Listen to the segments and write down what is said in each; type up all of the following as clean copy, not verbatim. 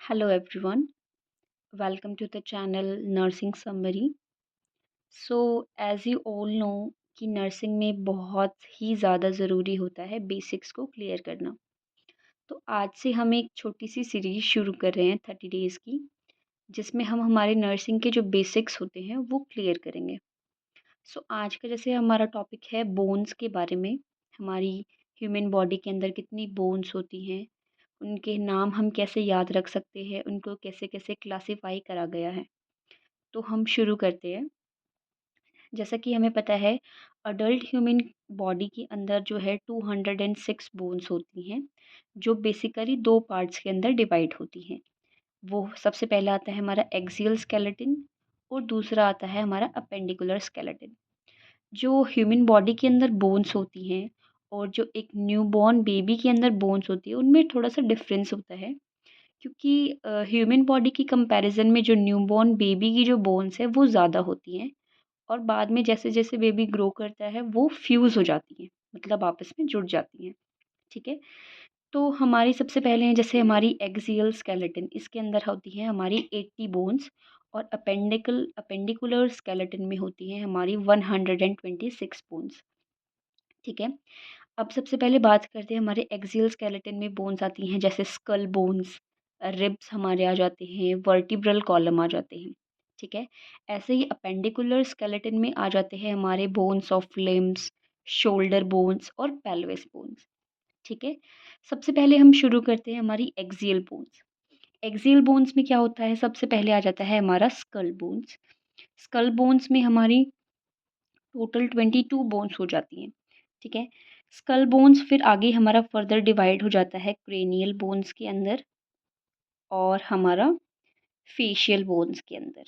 Hello everyone, welcome to the channel Nursing Summary. As you all know कि nursing में बहुत ही ज़्यादा ज़रूरी होता है बेसिक्स को क्लियर करना। तो आज से हम एक छोटी सी सीरीज़ शुरू कर रहे हैं 30 डेज़ की, जिसमें हम हमारे नर्सिंग के जो बेसिक्स होते हैं वो क्लियर करेंगे। आज का जैसे हमारा टॉपिक है बोन्स के बारे में। हमारी ह्यूमन बॉडी के अंदर कितनी बोन्स होती हैं, उनके नाम हम कैसे याद रख सकते हैं, उनको कैसे कैसे क्लासिफाई करा गया है। तो हम शुरू करते हैं। जैसा कि हमें पता है, अडल्ट ह्यूमन बॉडी के अंदर जो है 206 बोन्स होती हैं, जो बेसिकली 2 पार्ट्स के अंदर डिवाइड होती हैं। वो सबसे पहला आता है हमारा एक्सियल स्केलेटन और दूसरा आता है हमारा अपेंडिकुलर स्केलेटन। जो ह्यूमन बॉडी के अंदर बोन्स होती हैं और जो एक न्यूबॉर्न बेबी के अंदर बोन्स होती है, उनमें थोड़ा-सा डिफरेंस होता है। क्योंकि ह्यूमन बॉडी की कंपैरिज़न में जो न्यूबॉर्न बेबी की जो बोन्स है वो ज़्यादा होती हैं और बाद में जैसे-जैसे बेबी ग्रो करता है वो फ्यूज़ हो जाती हैं, मतलब आपस में जुड़ जाती हैं, ठीक है? तो हमारी सबसे पहले हैं जैसे हमारी एक्सियल स्केलेटन, इसके अंदर होती हैं हमारी 80 बोन्स और अपेंडिकुलर स्केलेटन में होती हैं हमारी 126 बोन्स, ठीक है? अब सबसे पहले बात करते हैं हमारे एक्सियल स्केलेटन में बोन्स आती हैं जैसे स्कल बोन्स, रिब्स हमारे आ जाते हैं, वर्टिब्रल कॉलम आ जाते हैं, ठीक है। ऐसे ही अपेंडिकुलर स्केलेटन में आ जाते हैं हमारे bones of limbs, shoulder bones और पेल्विस बोन्स, ठीक है। सबसे पहले हम शुरू करते हैं हमारी एक्सियल बोन्स। एक्सियल बोन्स में क्या होता है, सबसे पहले आ जाता है हमारा स्कल बोन्स। स्कल बोन्स में हमारी टोटल 22 बोन्स हो जाती हैं, ठीक है। स्कल बोन्स फिर आगे हमारा फर्दर डिवाइड हो जाता है क्रेनियल बोन्स के अंदर और हमारा फेशियल बोन्स के अंदर,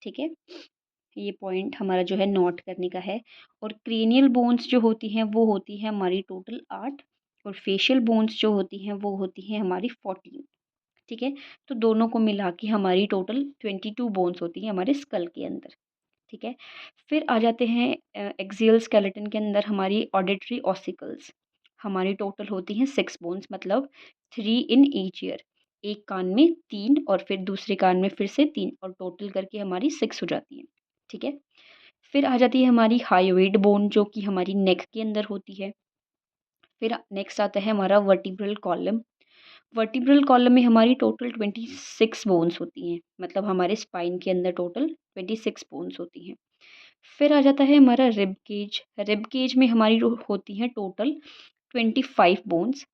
ठीक है। ये पॉइंट हमारा जो है नोट करने का है। और क्रेनियल बोन्स जो होती हैं वो होती है हमारी टोटल 8 और फेशियल बोन्स जो होती हैं वो होती हैं हमारी 14, ठीक है। तो दोनों को मिला के हमारी टोटल 22 बोन्स होती हैं हमारे स्कल के अंदर, ठीक है। फिर आ जाते हैं एक्सियल स्केलेटन के अंदर हमारी ऑडिटरी ऑसिकल्स। हमारी टोटल होती हैं 6 बोन्स, मतलब 3 इन ईच ईयर। एक कान में 3 और फिर दूसरे कान में फिर से 3 और टोटल करके हमारी 6 हो जाती हैं, ठीक है। फिर आ जाती है हमारी हायोइड बोन जो कि हमारी नेक के अंदर होती है। फिर नेक्स्ट आता है हमारा वर्टिब्रल कॉलम। वर्टिब्रल कॉलम में हमारी टोटल 26 बोन्स होती हैं, मतलब हमारे स्पाइन के अंदर टोटल 26 बोन्स होती हैं। फिर आ जाता है हमारा रिब केज। रिब केज में हमारी जो होती हैं टोटल 25 बोन्स।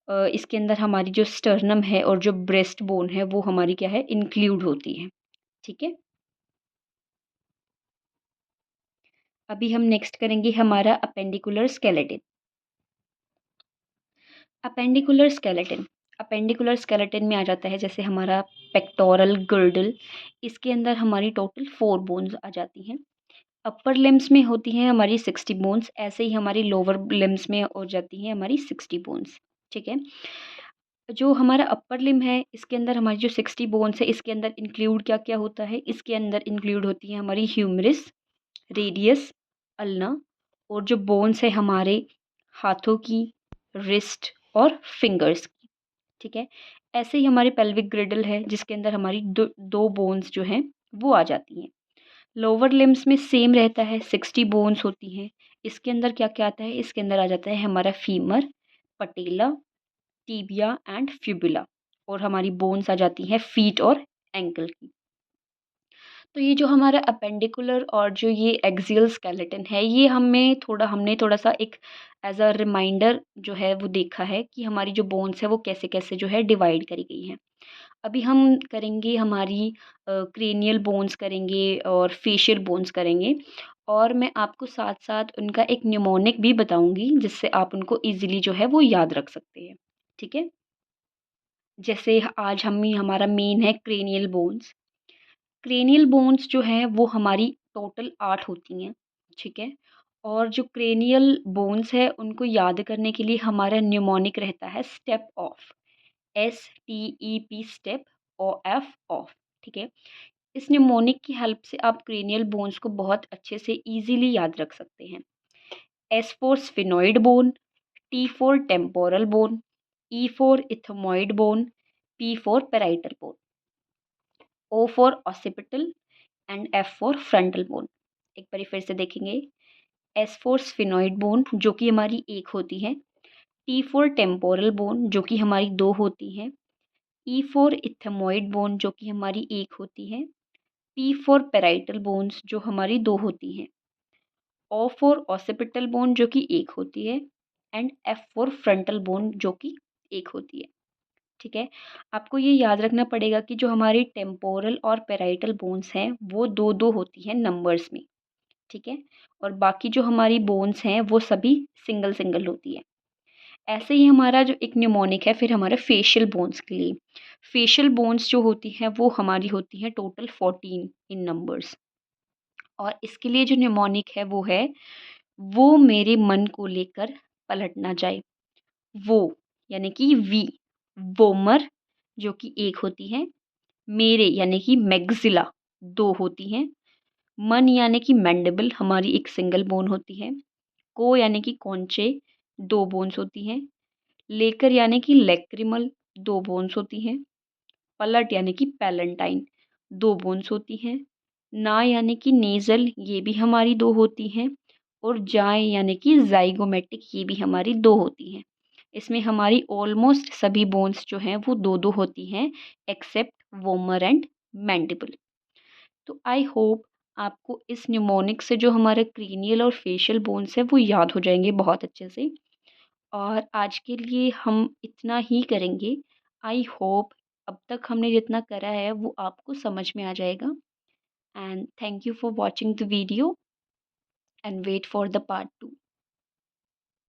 इसके अंदर हमारी जो स्टर्नम है और जो ब्रेस्ट बोन है वो हमारी क्या है, इंक्लूड होती है, ठीक है। अभी हम नेक्स्ट करेंगे हमारा appendicular skeleton. Appendicular skeleton, appendicular skeleton में आ जाता है जैसे हमारा पेक्टोरल गर्डल। इसके अंदर हमारी टोटल 4 बोन्स आ जाती हैं। अपर लिम्स में होती हैं हमारी 60 बोन्स, ऐसे ही हमारी लोअर लिम्स में हो जाती हैं हमारी 60 बोन्स, ठीक है। जो हमारा अपर लिम्ब है इसके अंदर हमारी जो 60 बोन्स है इसके अंदर इंक्लूड क्या-क्या होता है, इसके अंदर इंक्लूड होती है हमारी ह्यूमरस, रेडियस, अल्ना और जो बोन्स है हमारे हाथों की, रिस्ट और फिंगर्स की, ठीक है। ऐसे ही हमारी पेल्विक ग्रिडल है जिसके अंदर हमारी दो बोन्स जो हैं वो आ जाती हैं। लोअर लिम्स में सेम रहता है, 60 बोन्स होती हैं। इसके अंदर क्या-क्या आता है, इसके अंदर आ जाता है हमारा femur, patella, tibia and fibula और हमारी बोन्स आ जाती हैं फीट और एंकल की। तो ये जो हमारा अपेंडिकुलर और जो ये एक्सियल स्केलेटन है, ये हमने थोड़ा-सा एक एज़ अ रिमाइंडर जो है वो देखा है कि हमारी जो बोन्स है वो कैसे-कैसे जो है डिवाइड करी गई हैं। अभी हम करेंगे हमारी क्रेनियल बोन्स करेंगे और फेशियल बोन्स करेंगे और मैं आपको साथ-साथ उनका एक न्यूमोनिक भी बताऊँगी जिससे आप उनको ईज़िली जो है वो याद रख सकते हैं। ठीक है? जैसे आज हमारा मेन है क्रेनियल बोन्स। क्रेनियल बोन्स जो हैं वो हमारी टोटल 8 होती हैं, ठीक है? और जो क्रेनियल बोन्स है उनको याद करने के लिए हमारा न्यूमोनिक रहता है step of, STEP step OF of, ठीक है? इस न्यूमोनिक की हेल्प से आप क्रेनियल बोन्स को बहुत अच्छे से ईज़िली याद रख सकते हैं। S for sphenoid bone, T for temporal bone, E for ethmoid bone, P for parietal bone, O for occipital and F for frontal bone। एक बार फिर से देखेंगे, S for sphenoid bone जो कि हमारी एक होती है, T for temporal bone जो कि हमारी दो होती है, E for ethmoid bone जो कि हमारी एक होती है, P for parietal bones जो हमारी दो होती हैं, O for occipital bone जो कि एक होती है, and F for frontal bone जो कि एक होती है। ठीक है, आपको ये याद रखना पड़ेगा कि जो हमारी टेम्पोरल और पेराइटल बोन्स हैं वो दो दो होती हैं नंबर्स में। ठीक है, और बाकी जो हमारी बोन्स हैं वो सभी सिंगल सिंगल होती है। ऐसे ही हमारा जो एक न्यूमोनिक है फिर हमारे फेशियल बोन्स के लिए, फेशियल बोन्स जो होती हैं वो हमारी होती हैं टोटल 14 इन नंबर्स। और इसके लिए जो न्यूमोनिक है वो है, वो मेरे मन को लेकर पलट ना जाए। वो यानी कि वी, वोमर जो कि एक होती है, मेरे यानी कि मैग्जिला दो होती हैं, मन यानी कि मैंडिबल हमारी एक सिंगल बोन होती है, को यानी कि कौनचे दो बोन्स होती हैं, लेकर यानी कि लैक्रिमल दो बोन्स होती हैं, पलट यानी कि पैलेंटाइन दो बोन्स होती हैं, ना यानी कि नेज़ल ये भी हमारी दो होती हैं, और जाए यानी कि ज़ाइगोमेटिक ये भी हमारी दो होती हैं। इसमें हमारी ऑलमोस्ट सभी बोन्स जो हैं वो दो दो होती हैं एक्सेप्ट वोमर एंड मैंडिबल। तो आई होप आपको इस न्यूमोनिक से जो हमारे क्रीनियल और फेशियल बोन्स हैं वो याद हो जाएंगे बहुत अच्छे से। और आज के लिए हम इतना ही करेंगे। आई होप अब तक हमने जितना करा है वो आपको समझ में आ जाएगा। And thank you for watching the video and wait for the part 2।